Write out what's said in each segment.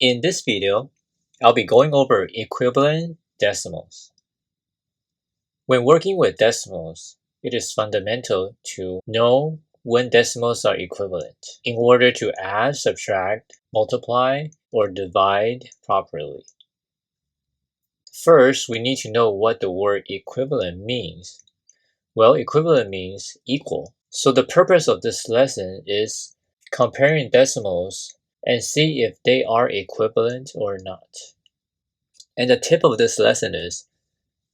In this video, I'll be going over equivalent decimals. When working with decimals, it is fundamental to know when decimals are equivalent in order to add, subtract, multiply, or divide properly. First, we need to know what the word equivalent means. Well, equivalent means equal. So the purpose of this lesson is comparing decimals and see if they are equivalent or not. And the tip of this lesson is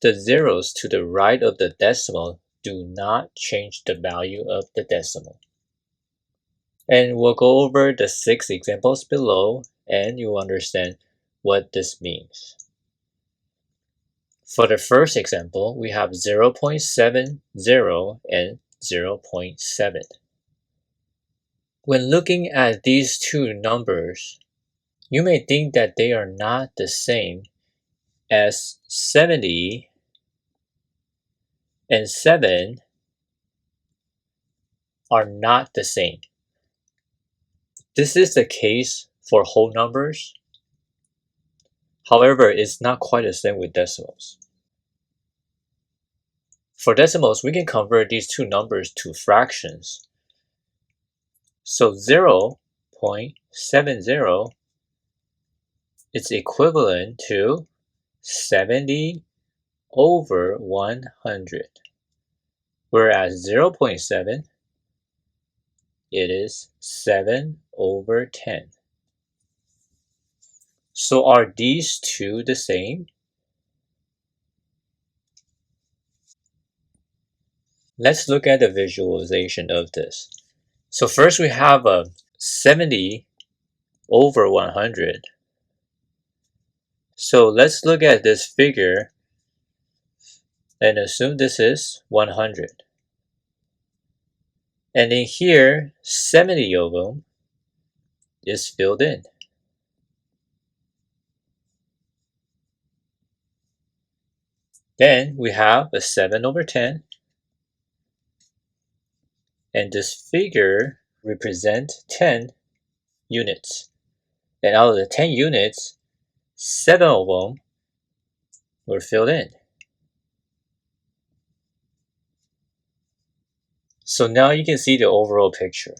the zeros to the right of the decimal do not change the value of the decimal. And we'll go over the 6 examples below and you'll understand what this means. For the first example, we have 0.70 and 0.7. When looking at these two numbers, you may think that they are not the same, as 70 and 7 are not the same. This is the case for whole numbers. However, it's not quite the same with decimals. For decimals, we can convert these two numbers to fractions. So 0.70 is equivalent to 70 over 100, whereas 0.7 it is 7 over 10. So are these two the same? Let's look at the visualization of this. So first we have a 70 over 100. So let's look at this figure and assume this is 100. And in here, 70 of them is filled in. Then we have a 7 over 10. And this figure represents 10 units. And out of the 10 units, 7 of them were filled in. So now you can see the overall picture.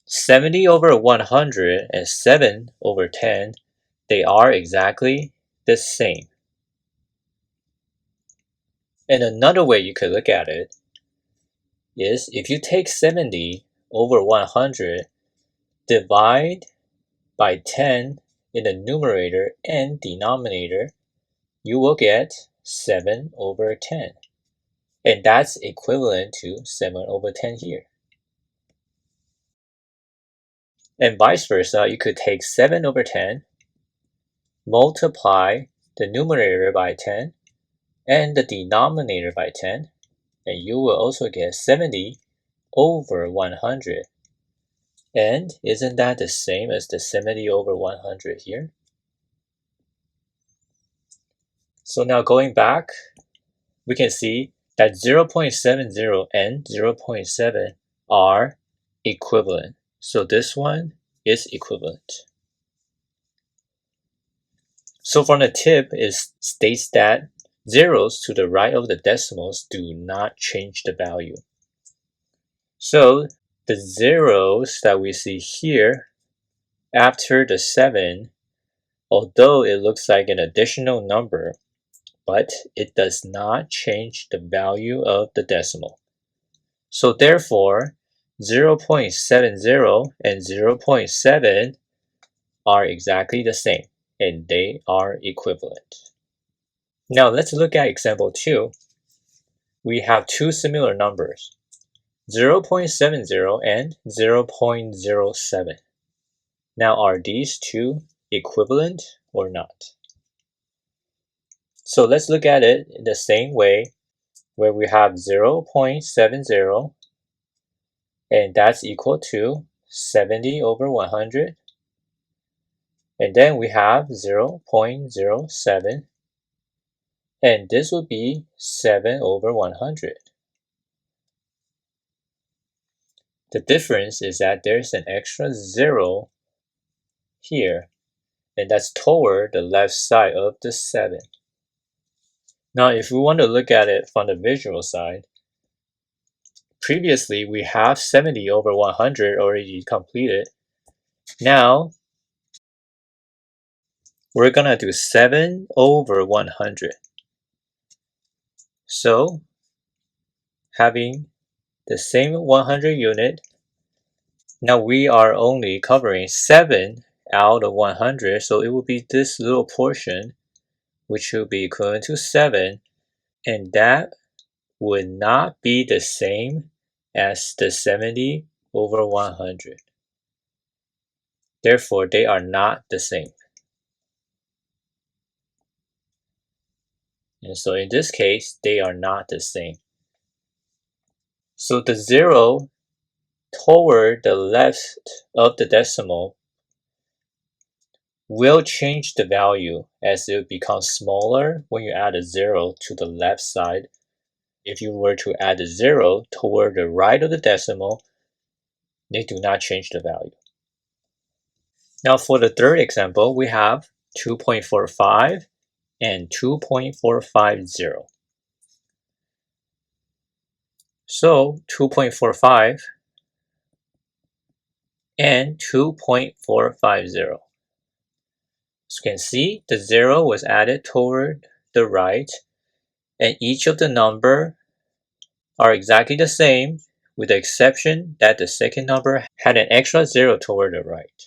70 over 100 and 7 over 10, they are exactly the same. And another way you could look at it is if you take 70 over 100, divide by 10 in the numerator and denominator, you will get 7 over 10. And that's equivalent to 7 over 10 here. And vice versa, you could take 7 over 10, multiply the numerator by 10, and the denominator by 10, and you will also get 70 over 100. And isn't that the same as the 70 over 100 here? So now going back, we can see that 0.70 and 0.7 are equivalent. So this one is equivalent. So from the tip, it states that zeros to the right of the decimals do not change the value. So the zeros that we see here after the 7, although it looks like an additional number, but it does not change the value of the decimal. So therefore, 0.70 and 0.7 are exactly the same, and they are equivalent. Now let's look at example 2. We have two similar numbers, 0.70 and 0.07. Now are these two equivalent or not? So let's look at it in the same way, where we have 0.70 and that's equal to 70 over 100. And then we have 0.07 and this would be 7 over 100. The difference is that there's an extra 0 here, and that's toward the left side of the 7. Now, if we want to look at it from the visual side, previously we have 70 over 100 already completed. Now, we're gonna do 7 over 100. So, having the same 100 unit, now we are only covering 7 out of 100, so it will be this little portion, which will be equivalent to 7, and that would not be the same as the 70 over 100. Therefore, they are not the same. And so in this case, they are not the same. So the 0 toward the left of the decimal will change the value as it becomes smaller when you add a 0 to the left side. If you were to add a 0 toward the right of the decimal, they do not change the value. Now for the third example, we have 2.45 and 2.450. So 2.45 and 2.450. As you can see, the 0 was added toward the right, and each of the number are exactly the same, with the exception that the second number had an extra 0 toward the right.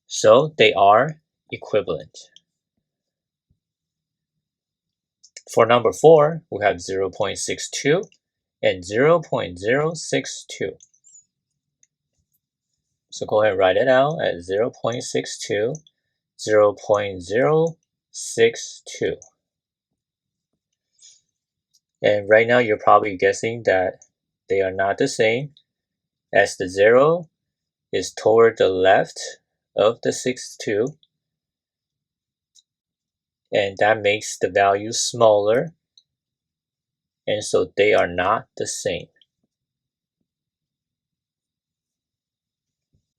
So they are equivalent. For number 4, we have 0.62 and 0.062. So go ahead and write it out at 0.62, 0.062. And right now you're probably guessing that they are not the same, as the 0 is toward the left of the 62, and that makes the value smaller, and so they are not the same.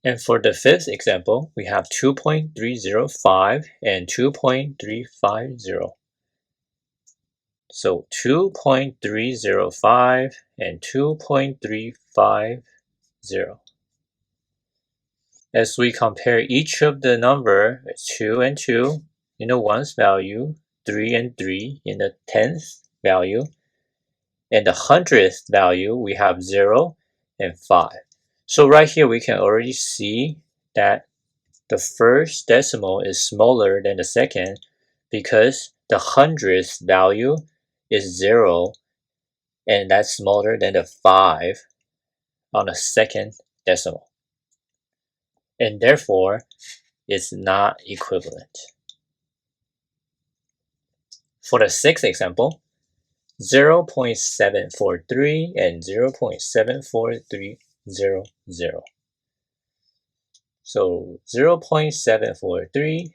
And for the fifth example, we have 2.305 and 2.350. So 2.305 and 2.350. As we compare each of the number 2 and 2 in the ones value, 3 and 3 in the 10th value, and the 100th value, we have 0 and 5. So right here we can already see that the first decimal is smaller than the second because the 100th value is 0, and that's smaller than the 5 on the second decimal. And therefore, it's not equivalent. For the sixth example, 0.743 and 0.74300. So 0.743,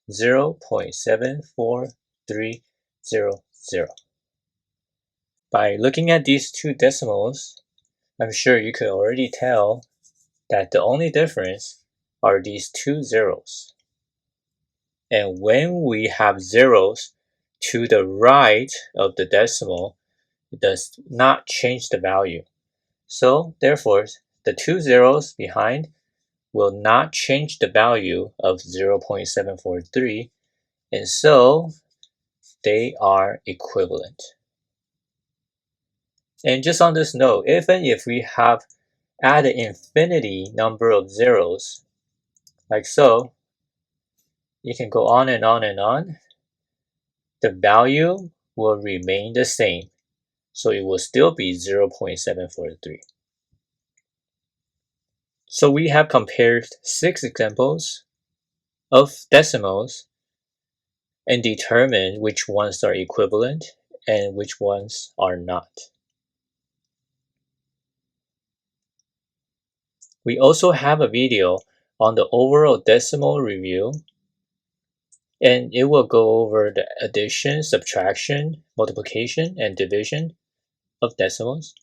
0.74300. By looking at these two decimals, I'm sure you could already tell that the only difference are these two zeros. And when we have zeros to the right of the decimal, it does not change the value. So therefore, the two zeros behind will not change the value of 0.743, and so they are equivalent. And just on this note, even if we have added infinity number of zeros, like so, you can go on and on and on, the value will remain the same. So it will still be 0.743. So we have compared 6 examples of decimals and determined which ones are equivalent and which ones are not. We also have a video on the overall decimal review, and it will go over the addition, subtraction, multiplication, and division of decimals.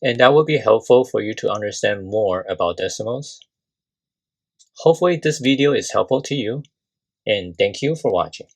And that will be helpful for you to understand more about decimals. Hopefully this video is helpful to you, and thank you for watching.